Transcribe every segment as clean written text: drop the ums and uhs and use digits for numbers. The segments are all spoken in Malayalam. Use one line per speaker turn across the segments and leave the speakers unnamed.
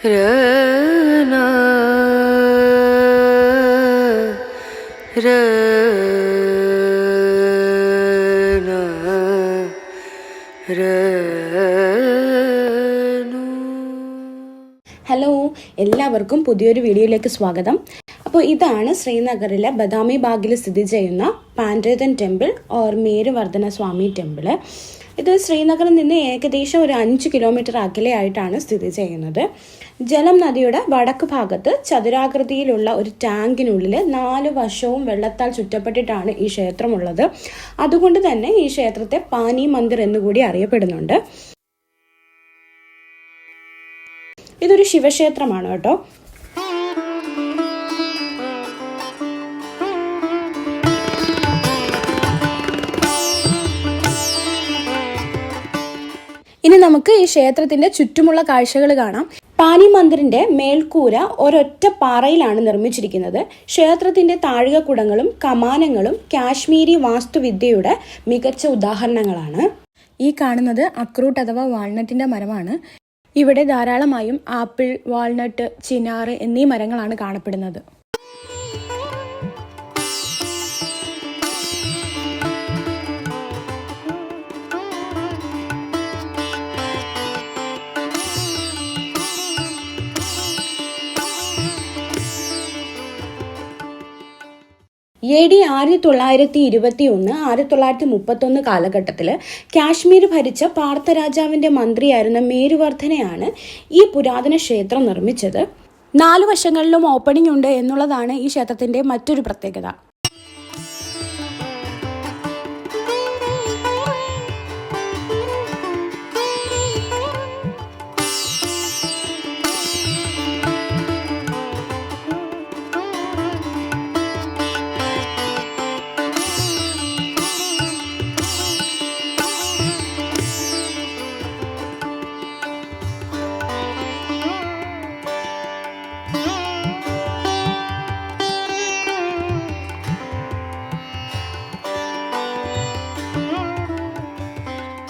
रना रना रनु। ഹലോ, എല്ലാവർക്കും പുതിയൊരു വീഡിയോയിലേക്ക് സ്വാഗതം. അപ്പോൾ ഇതാണ് ശ്രീനഗറിലെ ബദാമി ബാഗിൽ സ്ഥിതി ചെയ്യുന്ന പാൻഡ്രേതൻ ടെമ്പിൾ ഓർ മേരുവർദ്ധന സ്വാമി ടെമ്പിൾ. ഇത് ശ്രീനഗറിൽ നിന്ന് ഏകദേശം ഒരു 5 കിലോമീറ്റർ അകലെയായിട്ടാണ് സ്ഥിതി ചെയ്യുന്നത്. ജലം നദിയുടെ വടക്ക് ഭാഗത്ത് ചതുരാകൃതിയിലുള്ള ഒരു ടാങ്കിനുള്ളിൽ 4 വശവും വെള്ളത്താൽ ചുറ്റപ്പെട്ടിട്ടാണ് ഈ ക്ഷേത്രമുള്ളത്. അതുകൊണ്ട് തന്നെ ഈ ക്ഷേത്രത്തെ പാനി മന്ദിർ എന്നുകൂടി അറിയപ്പെടുന്നുണ്ട്. ഇതൊരു ശിവക്ഷേത്രമാണ് കേട്ടോ. ഇനി നമുക്ക് ഈ ക്ഷേത്രത്തിന്റെ ചുറ്റുമുള്ള കാഴ്ചകൾ കാണാം. പാനി മന്ദിറിന്റെ മേൽക്കൂര ഒരൊറ്റ പാറയിലാണ് നിർമ്മിച്ചിരിക്കുന്നത്. ക്ഷേത്രത്തിന്റെ താഴികക്കുടങ്ങളും കമാനങ്ങളും കാശ്മീരി വാസ്തുവിദ്യയുടെ മികച്ച ഉദാഹരണങ്ങളാണ്. ഈ കാണുന്നത് അക്രൂട്ട് അഥവാ വാൾനട്ടിന്റെ മരമാണ്. ഇവിടെ ധാരാളമായും ആപ്പിൾ, വാൾനട്ട്, ചിനാറ് എന്നീ മരങ്ങളാണ് കാണപ്പെടുന്നത്. AD 1921, 1931 കാലഘട്ടത്തിൽ കാശ്മീർ ഭരിച്ച പാർത്ഥ രാജാവിൻ്റെ മന്ത്രിയായിരുന്ന മേരുവർദ്ധനയാണ് ഈ പുരാതന ക്ഷേത്രം നിർമ്മിച്ചത്. 4 വശങ്ങളിലും ഓപ്പണിംഗ് ഉണ്ട് എന്നുള്ളതാണ് ഈ ക്ഷേത്രത്തിൻ്റെ മറ്റൊരു പ്രത്യേകത.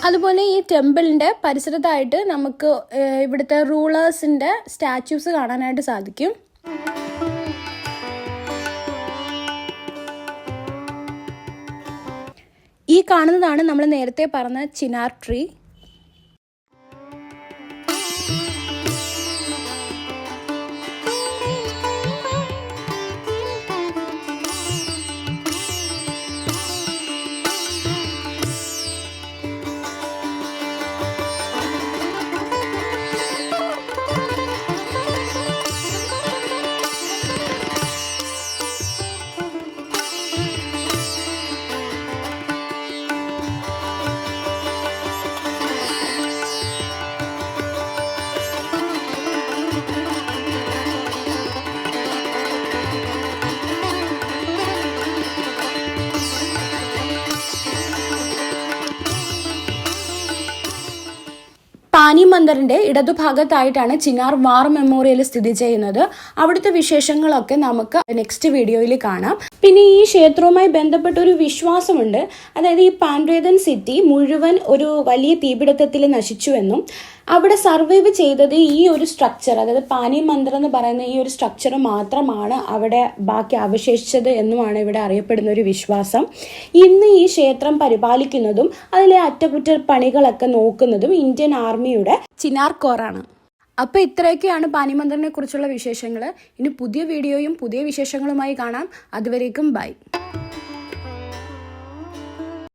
അതുപോലെ ഈ ടെമ്പിളിൻ്റെ പരിസരത്തായിട്ട് നമുക്ക് ഇവിടുത്തെ റൂളേഴ്സിൻ്റെ സ്റ്റാച്യൂസ് കാണാനായിട്ട് സാധിക്കും. ഈ കാണുന്നതാണ് നമ്മൾ നേരത്തെ പറഞ്ഞ ചിനാർ ട്രീ. പാനി മന്ദിറിന്റെ ഇടതുഭാഗത്തായിട്ടാണ് ചിനാർ വാർ മെമ്മോറിയൽ സ്ഥിതി ചെയ്യുന്നത്. അവിടുത്തെ വിശേഷങ്ങളൊക്കെ നമുക്ക് നെക്സ്റ്റ് വീഡിയോയിൽ കാണാം. പിന്നെ ഈ ക്ഷേത്രവുമായി ബന്ധപ്പെട്ട ഒരു വിശ്വാസമുണ്ട്. അതായത് ഈ പാൻഡ്രേതൻ സിറ്റി മുഴുവൻ ഒരു വലിയ തീപിടുത്തത്തിൽ നശിച്ചുവെന്നും അവിടെ സർവൈവ് ചെയ്തത് ഈ ഒരു സ്ട്രക്ചർ, അതായത് പാനി മന്ദിർ എന്ന് പറയുന്ന ഈ ഒരു സ്ട്രക്ചർ മാത്രമാണ് അവിടെ ബാക്കി അവശേഷിച്ചത് എന്നുമാണ് ഇവിടെ അറിയപ്പെടുന്ന ഒരു വിശ്വാസം. ഇന്ന് ഈ ക്ഷേത്രം പരിപാലിക്കുന്നതും അതിലെ അറ്റകുറ്റപ്പണികളൊക്കെ നോക്കുന്നതും ഇന്ത്യൻ ആർമിയുടെ ചിനാർ കോറാണ്. അപ്പോൾ ഇത്രയൊക്കെയാണ് പാനി മന്ദിറിനെ കുറിച്ചുള്ള വിശേഷങ്ങൾ. ഇനി പുതിയ വീഡിയോയും പുതിയ വിശേഷങ്ങളുമായി കാണാം. അതുവരേക്കും ബൈ.